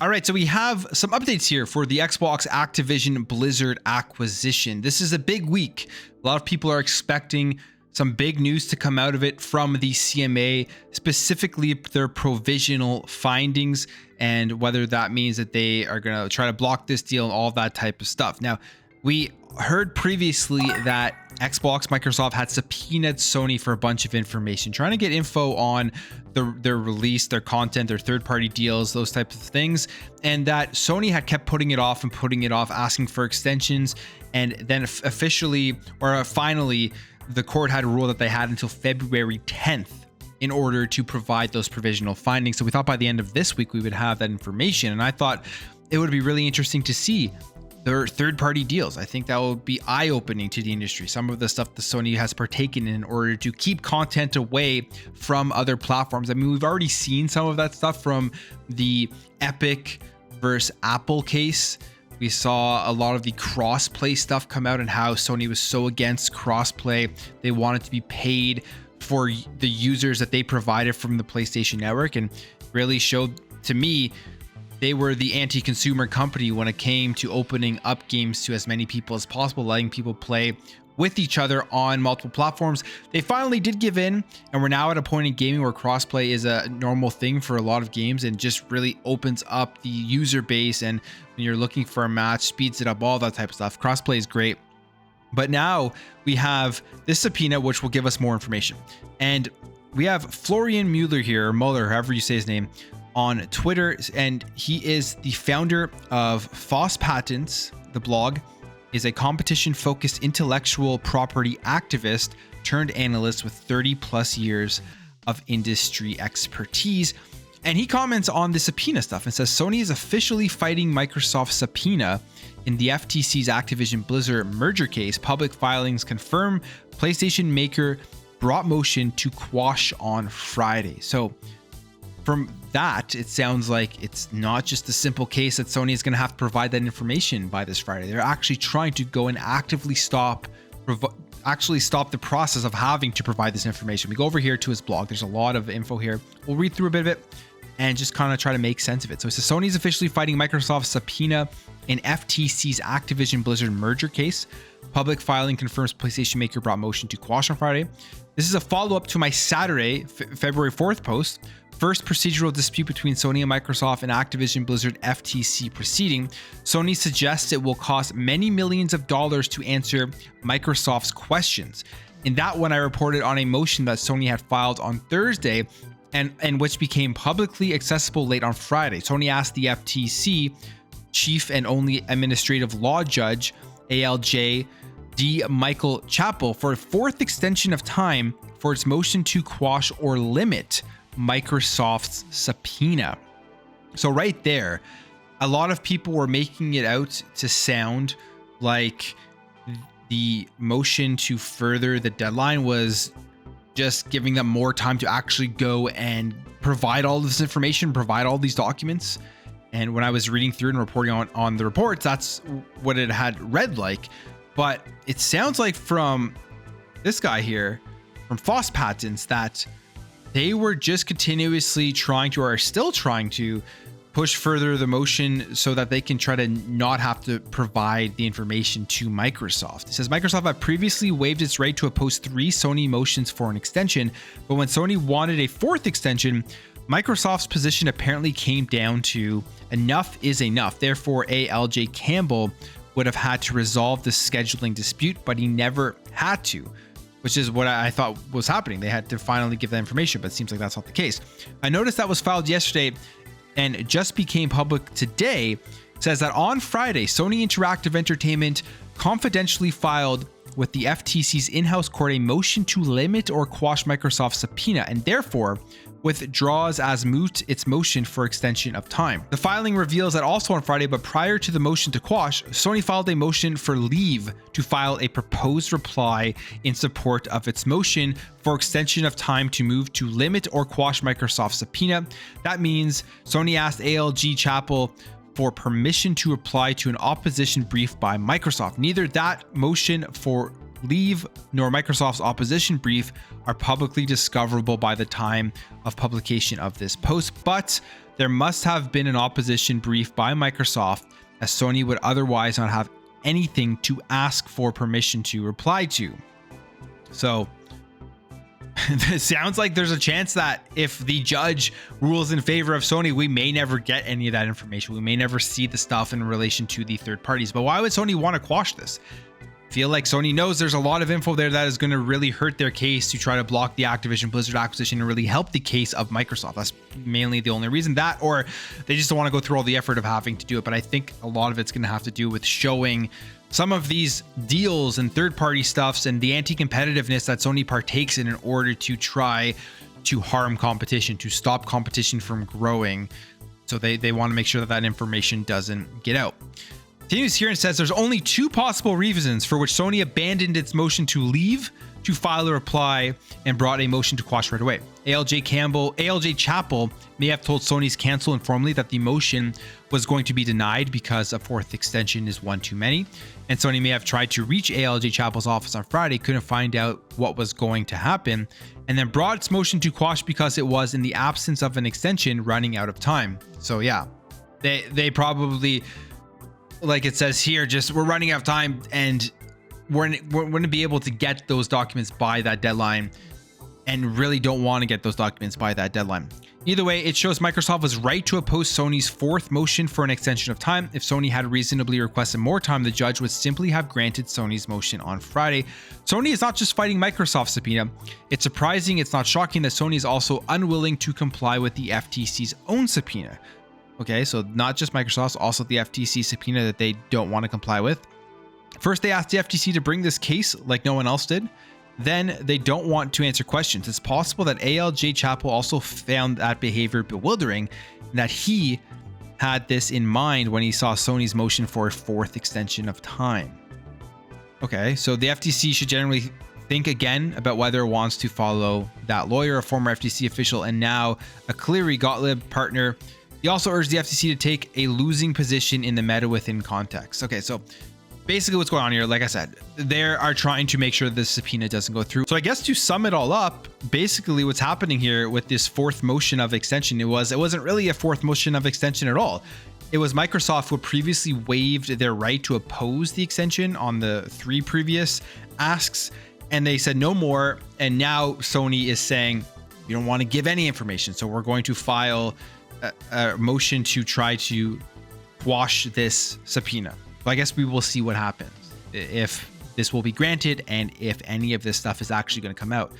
All right, so we have some updates here for the Xbox Activision Blizzard acquisition. This is a big week. A lot of people are expecting some big news to come out of it from the CMA, specifically their provisional findings and whether that means that they are going to try to block this deal and all that type of stuff. Now, we heard previously that Xbox, Microsoft had subpoenaed Sony for a bunch of information, trying to get info on their release, their content, their third-party deals, those types of things, and that Sony had kept putting it off, asking for extensions, and then officially, or finally, the court had ruled that they had until February 10th in order to provide those provisional findings. So we thought by the end of this week we would have that information, and I thought it would be really interesting to see their third-party deals. I think that will be eye-opening to the industry. Some of the stuff that Sony has partaken in order to keep content away from other platforms. I mean, we've already seen some of that stuff from the Epic versus Apple case. We saw a lot of the cross-play stuff come out and how Sony was so against cross-play. They wanted to be paid for the users that they provided from the PlayStation Network, and really showed to me they were the anti-consumer company when it came to opening up games to as many people as possible, letting people play with each other on multiple platforms. They finally did give in, and we're now at a point in gaming where crossplay is a normal thing for a lot of games and just really opens up the user base. And when you're looking for a match, speeds it up, all that type of stuff. Crossplay is great. But now we have this subpoena, which will give us more information. And we have Florian Mueller here, or Mueller, however you say his name, on Twitter, and he is the founder of Foss Patents. The blog is a competition-focused intellectual property activist turned analyst with 30 plus years of industry expertise. And he comments on the subpoena stuff and says Sony is officially fighting Microsoft's subpoena in the FTC's Activision Blizzard merger case. Public filings confirm PlayStation maker brought motion to quash on Friday. So from that, it sounds like it's not just a simple case that Sony is going to have to provide that information by this Friday. They're actually trying to go and actively stop the process of having to provide this information. We go over here to his blog. There's a lot of info here. We'll read through a bit of it and just kind of try to make sense of it. So it says Sony is officially fighting Microsoft's subpoena in FTC's Activision Blizzard merger case. Public filing confirms PlayStation maker brought motion to quash on Friday. This is a follow-up to my Saturday, February 4th post. First procedural dispute between Sony and Microsoft and Activision Blizzard FTC proceeding. Sony suggests it will cost many millions of dollars to answer Microsoft's questions. In that one, I reported on a motion that Sony had filed on Thursday and which became publicly accessible late on Friday. Sony asked the FTC chief and only administrative law judge, ALJ D. Michael Chappell, for a fourth extension of time for its motion to quash or limit Microsoft's subpoena. So right there, a lot of people were making it out to sound like the motion to further the deadline was just giving them more time to actually go and provide all this information, provide all these documents. And when I was reading through and reporting on the reports, that's what it had read like. But it sounds like from this guy here, from Foss Patents, that they were just continuously trying to, or are still trying to, push further the motion so that they can try to not have to provide the information to Microsoft. It says Microsoft had previously waived its right to oppose 3 Sony motions for an extension, but when Sony wanted a 4th extension, Microsoft's position apparently came down to enough is enough. Therefore, ALJ Campbell would have had to resolve the scheduling dispute, but he never had to, which is what I thought was happening. They had to finally give that information, but it seems like that's not the case. I noticed that was filed yesterday and just became public today. It says that on Friday, Sony Interactive Entertainment confidentially filed with the FTC's in-house court a motion to limit or quash Microsoft's subpoena, and therefore withdraws as moot its motion for extension of time. The filing reveals that also on Friday, but prior to the motion to quash, Sony filed a motion for leave to file a proposed reply in support of its motion for extension of time to move to limit or quash Microsoft's subpoena. That means Sony asked ALG Chappell for permission to reply to an opposition brief by Microsoft. Neither that motion for leave nor Microsoft's opposition brief are publicly discoverable by the time of publication of this post, but there must have been an opposition brief by Microsoft, as Sony would otherwise not have anything to ask for permission to reply to. So it sounds like there's a chance that if the judge rules in favor of Sony, we may never get any of that information. We may never see the stuff in relation to the third parties. But why would Sony want to quash this? I feel like Sony knows there's a lot of info there that is going to really hurt their case to try to block the Activision Blizzard acquisition and really help the case of Microsoft. That's mainly the only reason, that, or they just don't want to go through all the effort of having to do it. But I think a lot of it's going to have to do with showing some of these deals and third-party stuffs and the anti-competitiveness that Sony partakes in order to try to harm competition, to stop competition from growing. So they want to make sure that that information doesn't get out. Continues here and says there's only two possible reasons for which Sony abandoned its motion to leave to file a reply and brought a motion to quash right away. ALJ Chapel may have told Sony's counsel informally that the motion was going to be denied because a fourth extension is one too many, and Sony may have tried to reach ALJ Chapel's office on Friday, couldn't find out what was going to happen, and then brought its motion to quash because it was in the absence of an extension running out of time. So yeah, they probably, like it says here, just we're running out of time and we're going to be able to get those documents by that deadline, and really don't want to get those documents by that deadline. Either way, it shows Microsoft was right to oppose Sony's fourth motion for an extension of time. If Sony had reasonably requested more time, the judge would simply have granted Sony's motion on Friday. Sony is not just fighting Microsoft's subpoena. It's surprising, it's not shocking that Sony is also unwilling to comply with the FTC's own subpoena. Okay, so not just Microsoft's, also the FTC subpoena that they don't want to comply with. First, they asked the FTC to bring this case like no one else did. Then they don't want to answer questions. It's possible that ALJ Chapel also found that behavior bewildering, and that he had this in mind when he saw Sony's motion for a fourth extension of time. Okay, so the FTC should generally think again about whether it wants to follow that lawyer, a former FTC official, and now a Cleary Gottlieb partner. He also urged the FTC to take a losing position in the meta within context. Okay, so basically what's going on here, like I said, they are trying to make sure this subpoena doesn't go through. So I guess to sum it all up, basically what's happening here with this fourth motion of extension, it wasn't really a fourth motion of extension at all. It was Microsoft who previously waived their right to oppose the extension on the 3 previous asks, and they said no more. And now Sony is saying, you don't want to give any information, so we're going to file a motion to try to quash this subpoena. Well, I guess we will see what happens, if this will be granted and if any of this stuff is actually going to come out.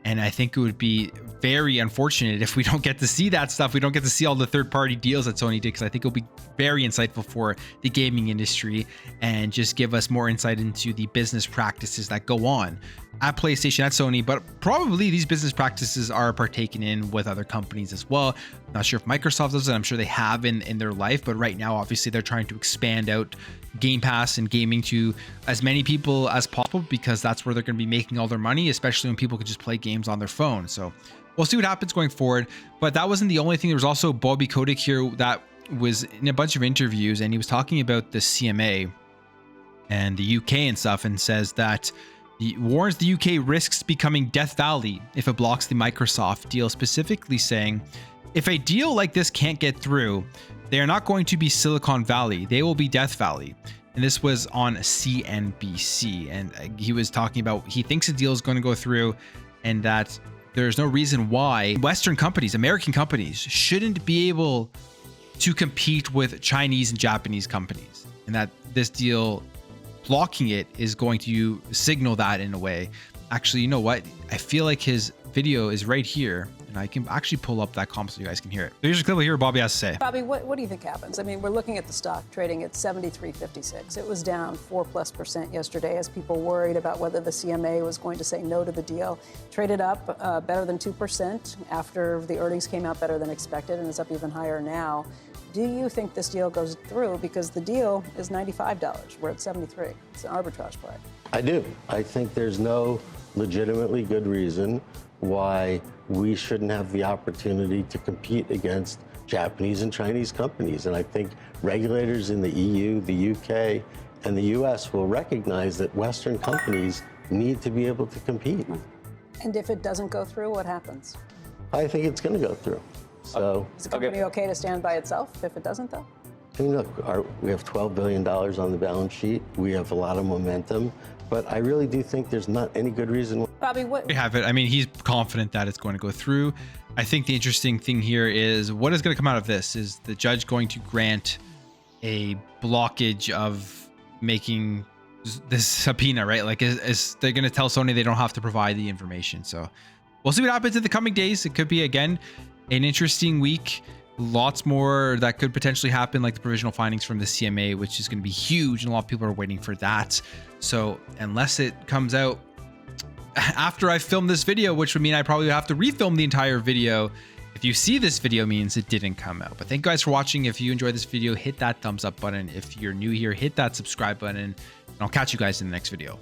And I think it would be very unfortunate if we don't get to see that stuff. We don't get to see all the third-party deals that Sony did, because I think it'll be very insightful for the gaming industry and just give us more insight into the business practices that go on at PlayStation, at Sony, but probably these business practices are partaken in with other companies as well. Not sure if Microsoft does it. I'm sure they have in their life, but right now, obviously, they're trying to expand out Game Pass and gaming to as many people as possible, because that's where they're going to be making all their money, especially when people could just play games on their phone. So we'll see what happens going forward. But that wasn't the only thing. There was also Bobby Kotick here that was in a bunch of interviews, and he was talking about the CMA and the UK and stuff, and says that he warns the UK risks becoming Death Valley if it blocks the Microsoft deal, specifically saying, if a deal like this can't get through, they are not going to be Silicon Valley. They will be Death Valley. And this was on CNBC. And he was talking about, he thinks the deal is going to go through, and that there's no reason why Western companies, American companies, shouldn't be able to compete with Chinese and Japanese companies. And that this deal, blocking it, is going to signal that in a way. Actually, you know what? I feel like his video is right here, and I can actually pull up that comment so you guys can hear it. So here's a clip of here what Bobby has to say. Bobby, what do you think happens? I mean, we're looking at the stock trading at 73.56. It was down 4+% yesterday as people worried about whether the CMA was going to say no to the deal. Traded up better than 2% after the earnings came out better than expected, and it's up even higher now. Do you think this deal goes through? Because the deal is $95. We're at 73. It's an arbitrage play. I do. I think there's no legitimately good reason why we shouldn't have the opportunity to compete against Japanese and Chinese companies. And I think regulators in the EU, the UK, and the US will recognize that Western companies need to be able to compete. And if it doesn't go through, what happens? I think it's going to go through. So, Is the company okay to stand by itself if it doesn't, though? I mean, look, we have $12 billion on the balance sheet. We have a lot of momentum, but I really do think there's not any good reason. Bobby, what? We have it. I mean, he's confident that it's going to go through. I think the interesting thing here is what is going to come out of this. Is the judge going to grant a blockage of making this subpoena, right? Like, is they're going to tell Sony they don't have to provide the information. So we'll see what happens in the coming days. It could be, again, an interesting week. Lots more that could potentially happen, like the provisional findings from the CMA, which is going to be huge. And a lot of people are waiting for that. So unless it comes out after I film this video, which would mean I probably have to refilm the entire video. If you see this video, means it didn't come out. But thank you guys for watching. If you enjoyed this video, hit that thumbs up button. If you're new here, hit that subscribe button. And I'll catch you guys in the next video.